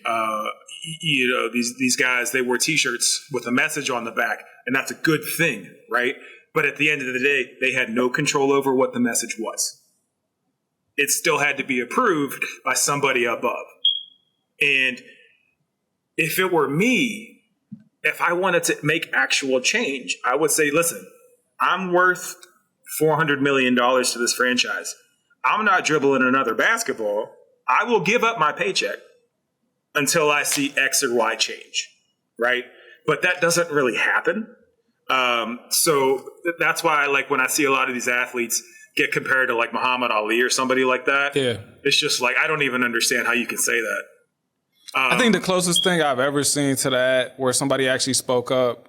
you know, these guys, they wore T-shirts with a message on the back, and that's a good thing, right? But at the end of the day, they had no control over what the message was. It still had to be approved by somebody above. And if it were me, if I wanted to make actual change, I would say, listen, I'm worth $400 million to this franchise. I'm not dribbling another basketball. I will give up my paycheck until I see X or Y change, right? But that doesn't really happen. So that's why, like, when I see a lot of these athletes get compared to like Muhammad Ali or somebody like that, it's just like, I don't even understand how you can say that. I think the closest thing I've ever seen to that, where somebody actually spoke up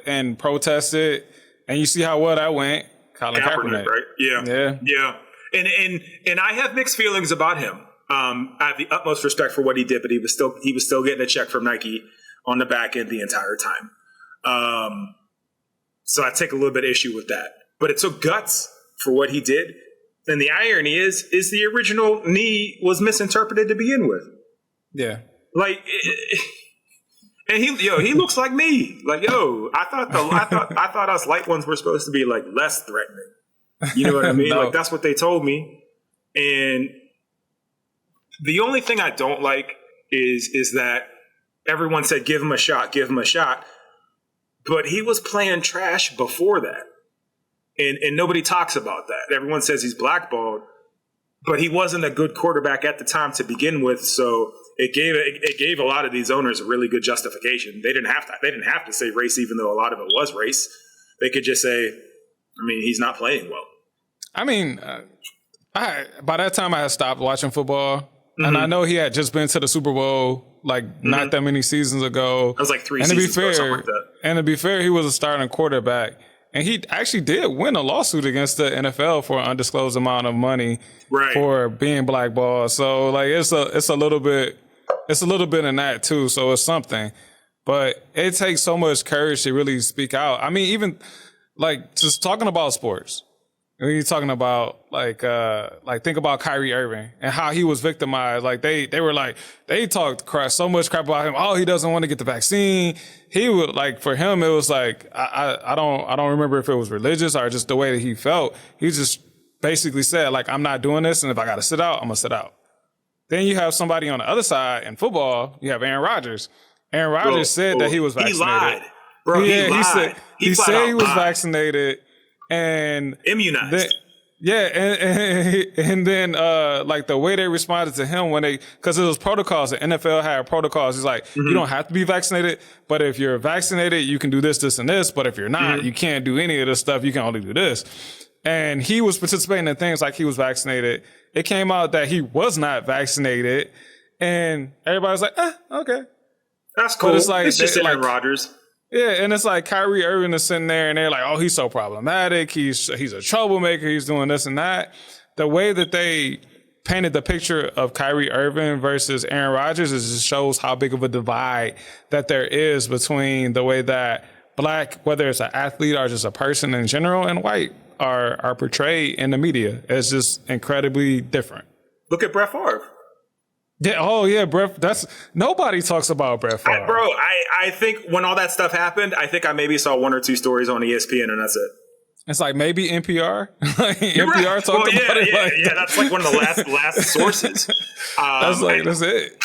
and protested, and you see how well that went, Colin Kaepernick, right? Yeah. And I have mixed feelings about him. I have the utmost respect for what he did, but he was still getting a check from Nike on the back end the entire time. So I take a little bit of issue with that. But it took guts for what he did. And the irony is the original knee was misinterpreted to begin with. Yeah. Like, and he looks like me. Like, yo, I thought us light ones were supposed to be like less threatening. You know what I mean? No. Like, that's what they told me. And the only thing I don't like is that everyone said, give him a shot. But he was playing trash before that. And nobody talks about that. Everyone says he's blackballed, but he wasn't a good quarterback at the time to begin with. So it gave a lot of these owners a really good justification. They didn't have to say race, even though a lot of it was race. They could just say, he's not playing well. By that time I had stopped watching football, and I know he had just been to the Super Bowl not that many seasons ago. That was like 3 seasons ago, something like that. And to be fair, he was a starting quarterback. And he actually did win a lawsuit against the NFL for an undisclosed amount of money for being blackballed. So it's a little bit in that too. So it's something, but it takes so much courage to really speak out. Even just talking about sports. When you're talking about think about Kyrie Irving and how he was victimized. They talked so much crap about him. Oh, he doesn't want to get the vaccine. He would for him it was I don't remember if it was religious or just the way that he felt. He just basically said I'm not doing this, and if I got to sit out, I'm gonna sit out. Then you have somebody on the other side in football. You have Aaron Rodgers. Aaron Rodgers said that he was vaccinated. He lied, bro. He said he was vaccinated. And immunized. And then the way they responded to him because it was protocols, the NFL had protocols. He's you don't have to be vaccinated, but if you're vaccinated, you can do this, this, and this. But if you're not, you can't do any of this stuff. You can only do this. And he was participating in things like he was vaccinated. It came out that he was not vaccinated, and everybody was okay, that's cool. But it's just Aaron Rodgers. Yeah, and it's Kyrie Irving is sitting there, and they're oh, he's so problematic. He's a troublemaker. He's doing this and that. The way that they painted the picture of Kyrie Irving versus Aaron Rodgers just shows how big of a divide that there is between the way that black, whether it's an athlete or just a person in general, and white are portrayed in the media. It's just incredibly different. Look at Brett Favre. Yeah, Brett. Nobody talks about Brett Favre. I think when all that stuff happened, I think I maybe saw 1 or 2 stories on ESPN, and that's it. It's maybe NPR. NPR talked about it. Yeah, that's one of the last sources. That's it.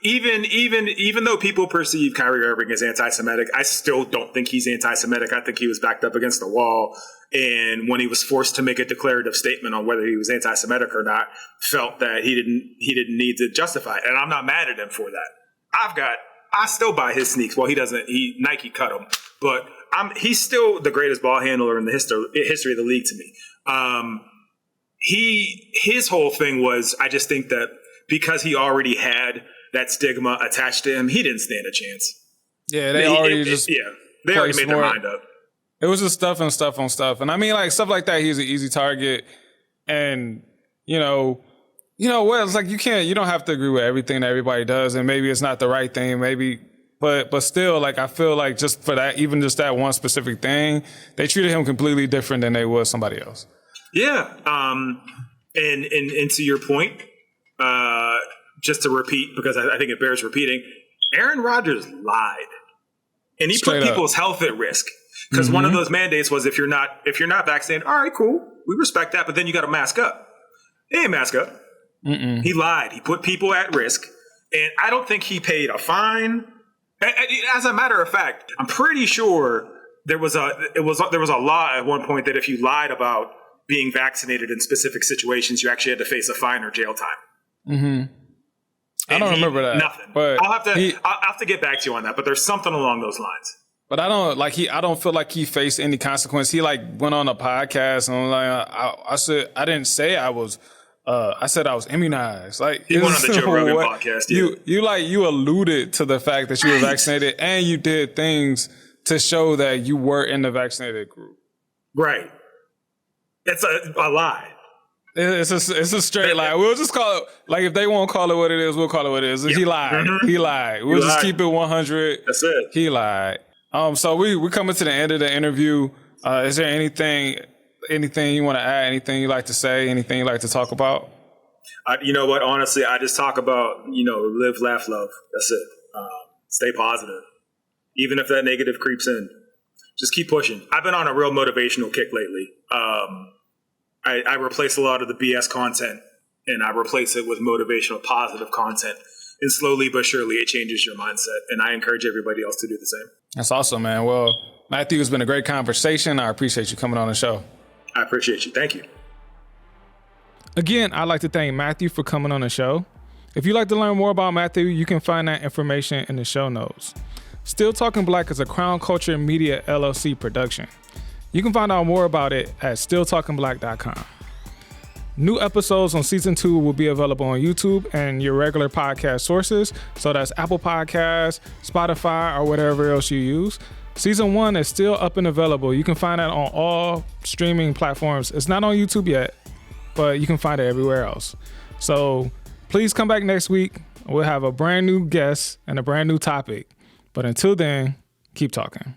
Even though people perceive Kyrie Irving as anti-Semitic, I still don't think he's anti-Semitic. I think he was backed up against the wall, and when he was forced to make a declarative statement on whether he was anti-Semitic or not, felt that he didn't need to justify it. And I'm not mad at him for that. I still buy his sneaks. Well, he doesn't. Nike cut him, but he's still the greatest ball handler in the history of the league to me. His whole thing was, I just think that because he already had that stigma attached to him, he didn't stand a chance. Yeah, they already made their mind up. It was just stuff on stuff. And stuff like that, he's an easy target. And, what it's you don't have to agree with everything that everybody does. And maybe it's not the right thing, but still, I feel just for that, even just that one specific thing, they treated him completely different than they would somebody else. Yeah. And to your point, just to repeat, because I think it bears repeating, Aaron Rodgers lied, and he put people's health at risk. Because one of those mandates was if you're not vaccinated, all right, cool, we respect that, but then you got to mask up. He didn't mask up. He lied. He put people at risk, and I don't think he paid a fine. As a matter of fact, I'm pretty sure there was a law at one point that if you lied about being vaccinated in specific situations, you actually had to face a fine or jail time. I don't remember that. Nothing. But I'll have to get back to you on that. But there's something along those lines. But I don't feel like he faced any consequence. He went on a podcast and I said I didn't say I was. I said I was immunized. He went on the Joe Rogan podcast. Yeah. You alluded to the fact that you were vaccinated and you did things to show that you were in the vaccinated group. Right. It's a lie. It's a straight lie. We'll just call it, if they won't call it what it is, we'll call it what it is. Yep. He lied. He lied. We'll just keep it 100. That's it. He lied. So we're coming to the end of the interview. Is there anything you want to add? Anything you like to say? Anything you like to talk about? You know what? Honestly, I just talk about, live, laugh, love. That's it. Stay positive. Even if that negative creeps in, just keep pushing. I've been on a real motivational kick lately. I replace a lot of the BS content and I replace it with motivational, positive content. And slowly but surely, it changes your mindset. And I encourage everybody else to do the same. That's awesome, man. Well, Matthew, it's been a great conversation. I appreciate you coming on the show. I appreciate you. Thank you. Again, I'd like to thank Matthew for coming on the show. If you'd like to learn more about Matthew, you can find that information in the show notes. Still Talking Black is a Crown Culture Media LLC production. You can find out more about it at stilltalkingblack.com. New episodes on season 2 will be available on YouTube and your regular podcast sources. So that's Apple Podcasts, Spotify, or whatever else you use. Season 1 is still up and available. You can find that on all streaming platforms. It's not on YouTube yet, but you can find it everywhere else. So please come back next week. We'll have a brand new guest and a brand new topic. But until then, keep talking.